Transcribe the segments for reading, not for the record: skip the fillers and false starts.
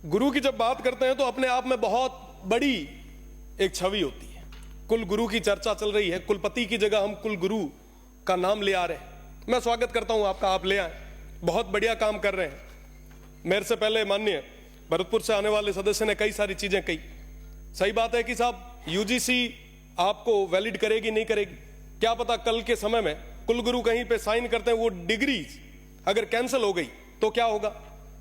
गुरु की जब बात करते हैं तो अपने आप में बहुत बड़ी एक छवि होती है। कुल गुरु की चर्चा चल रही है, कुलपति की जगह हम कुल गुरु का नाम ले आ रहे हैं। मैं स्वागत करता हूं आपका, आप ले आए, बहुत बढ़िया काम कर रहे हैं। मेरे से पहले माननीय भरतपुर से आने वाले सदस्य ने कई सारी चीजें कही। सही बात है कि साहब यूजीसी आपको वैलिड करेगी नहीं करेगी, क्या पता कल के समय में कुलगुरु कहीं पे साइन करते हैं, वो डिग्री अगर कैंसिल हो गई तो क्या होगा।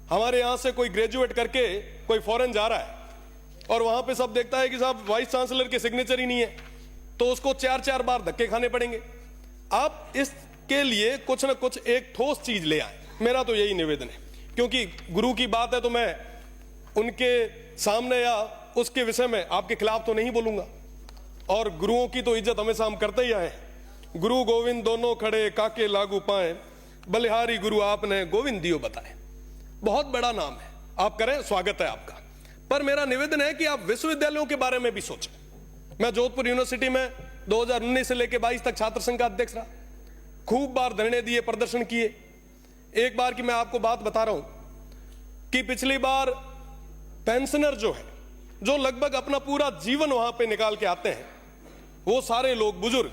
हमारे यहां से कोई ग्रेजुएट करके कोई फॉरेन जा रहा है और वहां पे सब देखता है कि साहब वाइस चांसलर के सिग्नेचर ही नहीं है, तो उसको 4-4 बार धक्के खाने पड़ेंगे। आप इसके लिए कुछ ना कुछ एक ठोस चीज ले आए, मेरा तो यही निवेदन है। क्योंकि गुरु की बात है तो मैं उनके सामने या उसके विषय में आपके खिलाफ तो नहीं बोलूंगा, और गुरुओं की तो इज्जत हमेशा हम करते ही आए। गुरु गोविंद दोनों खड़े काके लागू पाए, बलिहारी गुरु आपने गोविंद दियो बताए। बहुत बड़ा नाम है, आप करें, स्वागत है आपका। पर मेरा निवेदन है कि आप विश्वविद्यालयों के बारे में भी सोचें। मैं जोधपुर यूनिवर्सिटी में 2019 से लेकर 22 तक छात्र संघ का अध्यक्ष रहा, खूब बार धरने दिए, प्रदर्शन किए। एक बार की मैं आपको बात बता रहा हूं कि पिछली बार पेंशनर जो है, जो लगभग अपना पूरा जीवन वहां पे निकाल के आते हैं, वो सारे लोग बुजुर्ग,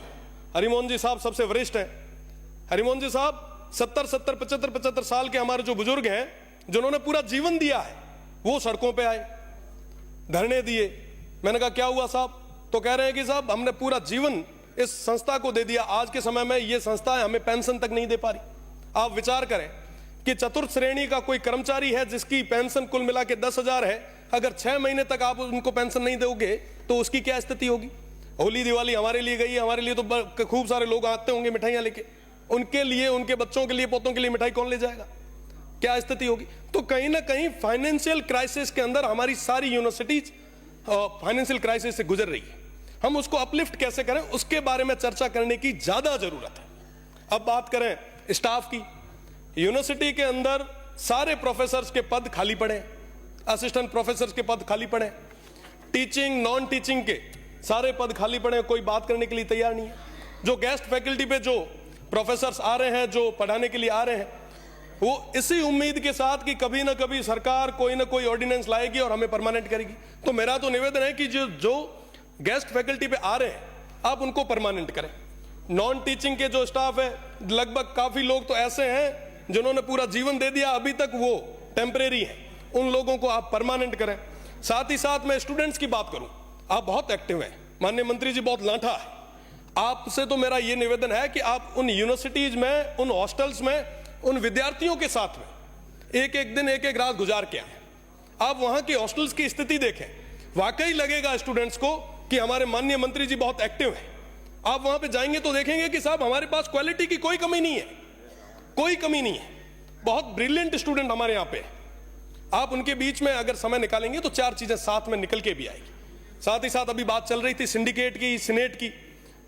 हरिमोहन जी साहब सबसे वरिष्ठ हैं। हरिमोहन जी साहब 70, 75 साल के हमारे जो बुजुर्ग हैं, जिन्होंने पूरा जीवन दिया है, वो सड़कों पे आए, धरने दिए। मैंने कहा क्या हुआ साहब? तो कह रहे हैं कि साहब हमने पूरा जीवन इस संस्था को दे दिया, आज के समय में ये संस्था हमें पेंशन तक नहीं दे पा रही। आप विचार करें कि चतुर्थ श्रेणी का कोई कर्मचारी है जिसकी पेंशन कुल मिला के 10,000 है, अगर 6 महीने तक आप उनको पेंशन नहीं दोगे तो उसकी क्या स्थिति होगी। होली दिवाली हमारे लिए गई, हमारे लिए तो खूब सारे लोग आते होंगे मिठाइयां लेके, उनके लिए, उनके बच्चों के लिए, पोतों के लिए मिठाई कौन ले जाएगा, क्या स्थिति होगी। तो कहीं ना कहीं फाइनेंशियल क्राइसिस के अंदर हमारी सारी यूनिवर्सिटीज फाइनेंशियल क्राइसिस से गुजर रही है। हम उसको अपलिफ्ट कैसे करें, उसके बारे में चर्चा करने की ज्यादा जरूरत है। अब बात करें स्टाफ की, यूनिवर्सिटी के अंदर सारे प्रोफेसर्स के पद खाली पड़े, असिस्टेंट प्रोफेसर्स के पद खाली पड़े, टीचिंग नॉन टीचिंग के सारे पद खाली पड़े, कोई बात करने के लिए तैयार नहीं है। जो गेस्ट फैकल्टी पे जो प्रोफेसर्स आ रहे हैं, जो पढ़ाने के लिए आ रहे हैं, वो इसी उम्मीद के साथ कि कभी ना कभी सरकार कोई ना कोई ऑर्डिनेंस लाएगी और हमें परमानेंट करेगी। तो मेरा तो निवेदन है कि जो गेस्ट फैकल्टी पे आ रहे हैं, आप उनको परमानेंट करें। नॉन टीचिंग के जो स्टाफ है, लगभग काफी लोग तो ऐसे हैं जिन्होंने पूरा जीवन दे दिया, अभी तक वो टेम्परेरी है, उन लोगों को आप परमानेंट करें। साथ ही साथ मैं स्टूडेंट्स की बात करूं, आप बहुत एक्टिव हैं, माननीय मंत्री जी बहुत लांठा है। आपसे तो मेरा ये निवेदन है कि आप उन यूनिवर्सिटीज में, उन हॉस्टल्स में, उन विद्यार्थियों के साथ में एक एक दिन, एक एक रात गुजार के आए। आप वहां की हॉस्टल्स की स्थिति देखें, वाकई लगेगा स्टूडेंट्स को कि हमारे माननीय मंत्री जी बहुत एक्टिव हैं। आप वहां पे जाएंगे तो देखेंगे कि साहब हमारे पास क्वालिटी की कोई कमी नहीं है, कोई कमी नहीं है। बहुत ब्रिलियंट स्टूडेंट हमारे यहाँ पे। आप उनके बीच में अगर समय निकालेंगे तो 4 चीजें साथ में निकल के भी आएगी। साथ ही साथ अभी बात चल रही थी सिंडिकेट की, सीनेट की,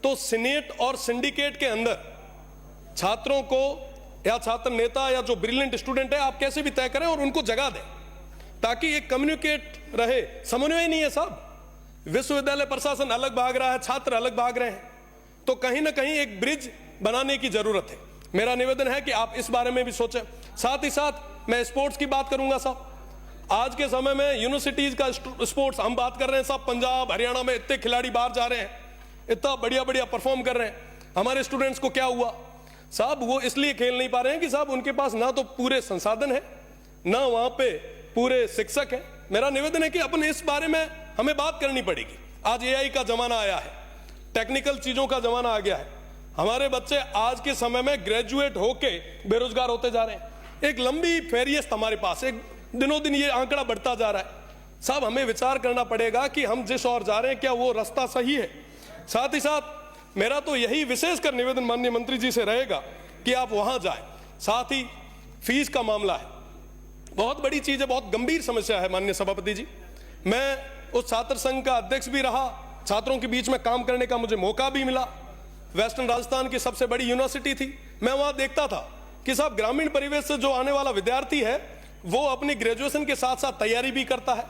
तो सीनेट और सिंडिकेट के अंदर छात्रों को या छात्र नेता या जो ब्रिलियंट स्टूडेंट है, आप कैसे भी तय करें और उनको जगह दें, ताकि एक कम्युनिकेट रहे। समन्वय नहीं है साहब, विश्वविद्यालय प्रशासन अलग भाग रहा है, छात्र अलग भाग रहे हैं, तो कहीं ना कहीं एक ब्रिज बनाने की जरूरत है। मेरा निवेदन है कि आप इस बारे में भी सोचें। साथ ही साथ मैं स्पोर्ट्स की बात करूंगा साहब। आज के समय में यूनिवर्सिटीज का स्पोर्ट्स हम बात कर रहे हैं साहब, पंजाब हरियाणा में इतने खिलाड़ी बाहर जा रहे हैं, इतना बढ़िया बढ़िया परफॉर्म कर रहे हैं। हमारे स्टूडेंट्स को क्या हुआ साहब, वो इसलिए खेल नहीं पा रहे हैं कि साहब उनके पास ना तो पूरे संसाधन है, ना वहां पे पूरे शिक्षक है। मेरा निवेदन है कि अपन इस बारे में हमें बात करनी पड़ेगी। आज एआई का जमाना आया है, टेक्निकल चीजों का जमाना आ गया है। हमारे बच्चे आज के समय में ग्रेजुएट होके बेरोजगार होते जा रहे हैं। एक लंबी फेरियस्त हमारे पास, एक दिनों दिन ये आंकड़ा बढ़ता जा रहा है। साहब हमें विचार करना पड़ेगा कि हम जिस ओर जा रहे हैं, क्या वो रास्ता सही है। साथ ही साथ मेरा तो यही विशेषकर निवेदन माननीय मंत्री जी से रहेगा कि आप वहां जाएं। साथ ही फीस का मामला है, बहुत बड़ी चीज है, बहुत गंभीर समस्या है माननीय सभापति जी। मैं उस छात्र संघ का अध्यक्ष भी रहा, छात्रों के बीच में काम करने का मुझे मौका भी मिला। वेस्टर्न राजस्थान की सबसे बड़ी यूनिवर्सिटी थी, मैं वहां देखता था कि साहब ग्रामीण परिवेश से जो आने वाला विद्यार्थी है, वो अपनी ग्रेजुएशन के साथ साथ तैयारी भी करता है।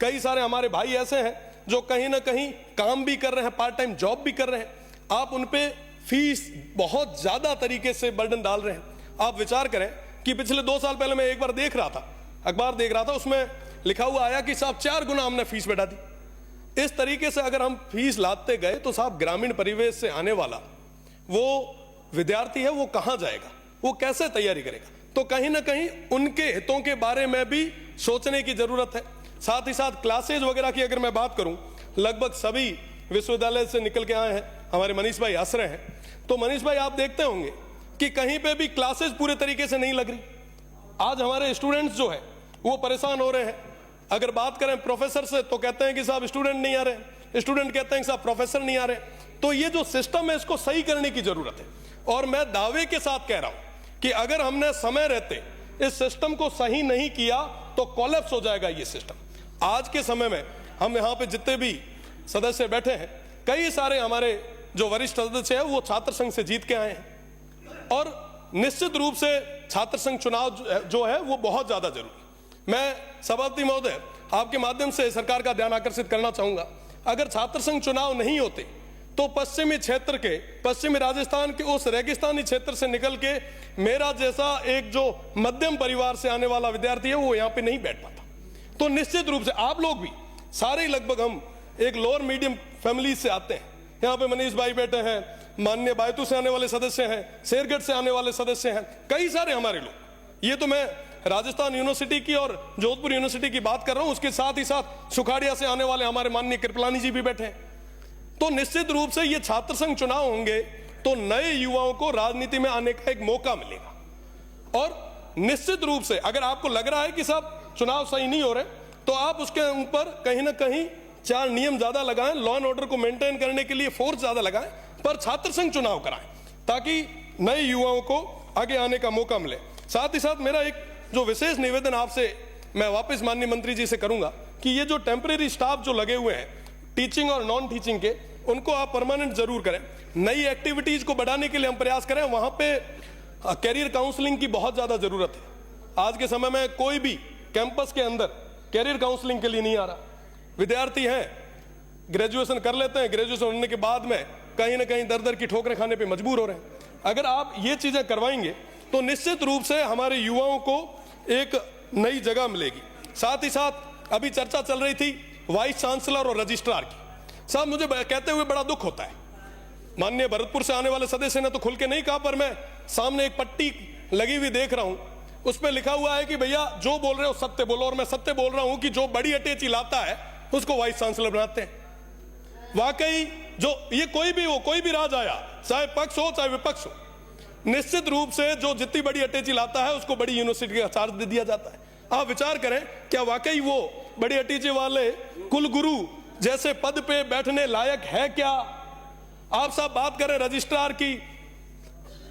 कई सारे हमारे भाई ऐसे हैं जो कहीं ना कहीं काम भी कर रहे हैं, पार्ट टाइम जॉब भी कर रहे हैं। आप उन पे फीस बहुत ज्यादा तरीके से बर्डन डाल रहे हैं। आप विचार करें कि पिछले 2 साल पहले मैं एक बार देख रहा था, अखबार देख रहा था, उसमें लिखा हुआ आया कि साहब 4 गुना हमने फीस बढ़ा दी। इस तरीके से अगर हम फीस लाते गए तो साहब ग्रामीण परिवेश से आने वाला वो विद्यार्थी है, वो कहां जाएगा, वो कैसे तैयारी करेगा? तो कहीं ना कहीं उनके हितों के बारे में भी सोचने की जरूरत है। साथ ही साथ क्लासेज वगैरह की अगर मैं बात करूं, लगभग सभी विश्वविद्यालय से निकल के आए हैं, हमारे मनीष भाई हंस रहे हैं। तो मनीष भाई आप देखते होंगे कि कहीं पे भी क्लासेज पूरे तरीके से नहीं लग रही। आज हमारे स्टूडेंट्स जो है वो परेशान हो रहे हैं। अगर बात करें प्रोफेसर से तो कहते हैं कि साहब स्टूडेंट नहीं आ रहे, स्टूडेंट कहते हैं कि साहब प्रोफेसर नहीं आ रहे। तो ये जो सिस्टम है इसको सही करने की जरूरत है। और मैं दावे के साथ कह रहा हूं कि अगर हमने समय रहते इस सिस्टम को सही नहीं किया तो कोलैप्स हो जाएगा ये सिस्टम। आज के समय में हम यहाँ पे जितने भी सदस्य बैठे हैं, कई सारे हमारे जो वरिष्ठ सदस्य हैं वो छात्र संघ से जीत के आए हैं और निश्चित रूप से छात्र संघ चुनाव जो है वो बहुत ज्यादा जरूरी। मैं सभापति महोदय आपके माध्यम से सरकार का ध्यान आकर्षित करना चाहूंगा, अगर छात्र संघ चुनाव नहीं होते तो पश्चिमी क्षेत्र के, पश्चिमी राजस्थान के उस रेगिस्तानी क्षेत्र से निकल के मेरा जैसा एक जो मध्यम परिवार से आने वाला विद्यार्थी है वो यहाँ पे नहीं बैठ पाता। तो निश्चित रूप से आप लोग भी सारे ही लगभग हम एक लोअर मीडियम फैमिली से आते हैं। यहाँ पे मनीष भाई बैठे हैं, माननीय बायतू से आने वाले सदस्य हैं, शेरगढ़ से आने वाले सदस्य हैं, कई सारे हमारे लोग। ये तो मैं राजस्थान यूनिवर्सिटी की और जोधपुर यूनिवर्सिटी की बात कर रहा हूं, उसके साथ ही साथ सुखाड़िया से आने वाले हमारे माननीय कृपलानी जी भी बैठे हैं। तो निश्चित रूप से ये छात्र संघ चुनाव होंगे तो नए युवाओं को राजनीति में आने का एक मौका मिलेगा। और निश्चित रूप से अगर आपको लग रहा है कि साहब चुनाव सही नहीं हो रहे तो आप उसके ऊपर कहीं ना कहीं 4 नियम ज्यादा लगाएं, लॉ एंड ऑर्डर को मेंटेन करने के लिए फोर्स ज्यादा लगाएं, पर छात्र संघ चुनाव कराएं ताकि नए युवाओं को आगे आने का मौका मिले। साथ ही साथ मेरा एक जो विशेष निवेदन आपसे मैं वापस माननीय मंत्री जी से करूंगा कि ये जो टेम्परेरी स्टाफ जो लगे हुए हैं टीचिंग और नॉन टीचिंग के, उनको आप परमानेंट जरूर करें। नई एक्टिविटीज को बढ़ाने के लिए हम प्रयास करें। वहां पे कैरियर काउंसलिंग की बहुत ज्यादा जरूरत है। आज के समय में कोई भी कैंपस के अंदर कैरियर काउंसलिंग के लिए नहीं आ रहा। विद्यार्थी हैं, ग्रेजुएशन कर लेते हैं, ग्रेजुएशन होने के बाद में कहीं ना कहीं दर दर की ठोकरें खाने पर मजबूर हो रहे हैं। अगर आप ये चीजें करवाएंगे तो निश्चित रूप से हमारे युवाओं को एक नई जगह मिलेगी। साथ ही साथ अभी चर्चा चल रही थी वाइस चांसलर और रजिस्ट्रार की। साहब मुझे कहते हुए बड़ा दुख होता है, माननीय भरतपुर से आने वाले सदस्य ने तो खुल के नहीं कहा, पर मैं सामने एक पट्टी लगी हुई देख रहा हूं, उस पर लिखा हुआ है कि भैया जो बोल रहे हो सत्य बोलो। और मैं सत्य बोल रहा हूं कि जो बड़ी अटैची लाता है उसको वाइस चांसलर बनाते हैं। वाकई जो ये कोई भी हो, कोई भी राज आया, चाहे पक्ष हो चाहे विपक्ष हो, निश्चित रूप से जो जितनी बड़ी अटैची लाता है उसको बड़ी यूनिवर्सिटी का चार्ज दे दिया जाता है। आप विचार करें, क्या वाकई वो बड़ी अटैची वाले कुलगुरु जैसे पद पे बैठने लायक है क्या? आप साहब बात करें रजिस्ट्रार की,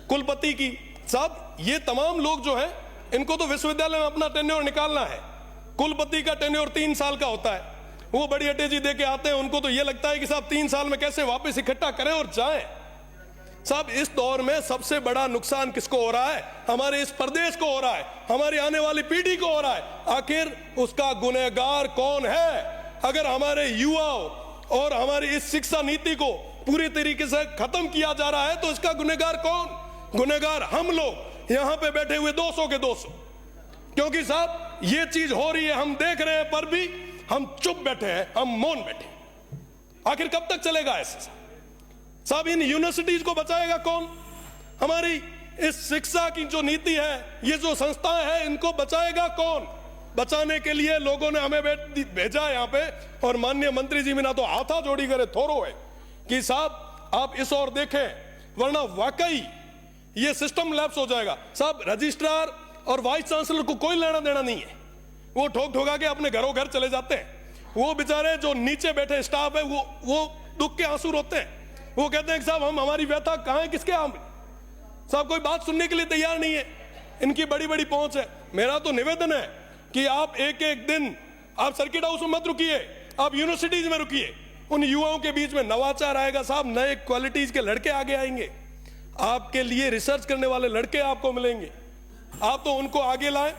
कुलपति की, साहब ये तमाम लोग जो हैं इनको तो विश्वविद्यालय में अपना टेन्योर निकालना है। कुलपति का टेन्योर 3 साल का होता है, वो बड़ी अटैची दे के आते हैं, उनको तो ये लगता है कि साहब 3 साल में कैसे वापस इकट्ठा करें और जाएं। साहब इस दौर में सबसे बड़ा नुकसान किसको हो रहा है? हमारे इस प्रदेश को हो रहा है, हमारी आने वाली पीढ़ी को हो रहा है। आखिर उसका गुनहगार कौन है? अगर हमारे युवाओं और हमारी इस शिक्षा नीति को पूरी तरीके से खत्म किया जा रहा है तो इसका गुनहगार कौन? गुनहगार हम लोग यहां पे बैठे हुए 200 के 200। क्योंकि साहब ये चीज हो रही है, हम देख रहे हैं, पर भी हम चुप बैठे हैं, हम मौन बैठे। आखिर कब तक चलेगा ऐसे? साहब इन यूनिवर्सिटीज को बचाएगा कौन? हमारी इस शिक्षा की जो नीति है, ये जो संस्थाएं हैं, इनको बचाएगा कौन? बचाने के लिए लोगों ने हमें भेजा यहाँ पे, और माननीय मंत्री जी बिना तो हाथा जोड़ी करे थोरो है कि साहब आप इस ओर देखें, वरना वाकई ये सिस्टम लैप्स हो जाएगा। साहब रजिस्ट्रार और वाइस चांसलर को कोई लेना देना नहीं है, वो ठोक ठोका के अपने घरों घर चले जाते हैं। वो बेचारे जो नीचे बैठे स्टाफ है वो दुख के आंसू रोते हैं। वो कहते हैं कि साहब हम हमारी व्यथा कहां है, किसके आम? साहब कोई बात सुनने के लिए तैयार नहीं है, इनकी बड़ी बड़ी पहुंच है। मेरा तो निवेदन है कि आप एक एक दिन आप सर्किट हाउस में मत रुकिए, आप यूनिवर्सिटीज में रुकिए। उन युवाओं के बीच में नवाचार आएगा साहब, नए क्वालिटीज के लड़के आगे आएंगे, आपके लिए रिसर्च करने वाले लड़के आपको मिलेंगे। आप तो उनको आगे लाएं।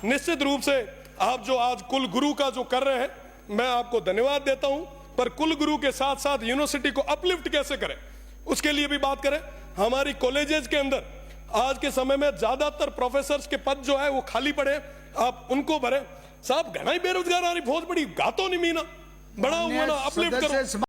निश्चित रूप से आप जो आज कुल गुरु का जो कर रहे हैं, मैं आपको धन्यवाद देता हूं, पर कुल गुरु के साथ साथ यूनिवर्सिटी को अपलिफ्ट कैसे करें उसके लिए भी बात करें। हमारी कॉलेजेस के अंदर आज के समय में ज्यादातर प्रोफेसर्स के पद जो है वो खाली पड़े, आप उनको भरें। साहब घना ही बेरोजगार आ रही फौज बड़ी गातो नहीं मीना बड़ा हुआ ना अपलिफ्ट करो।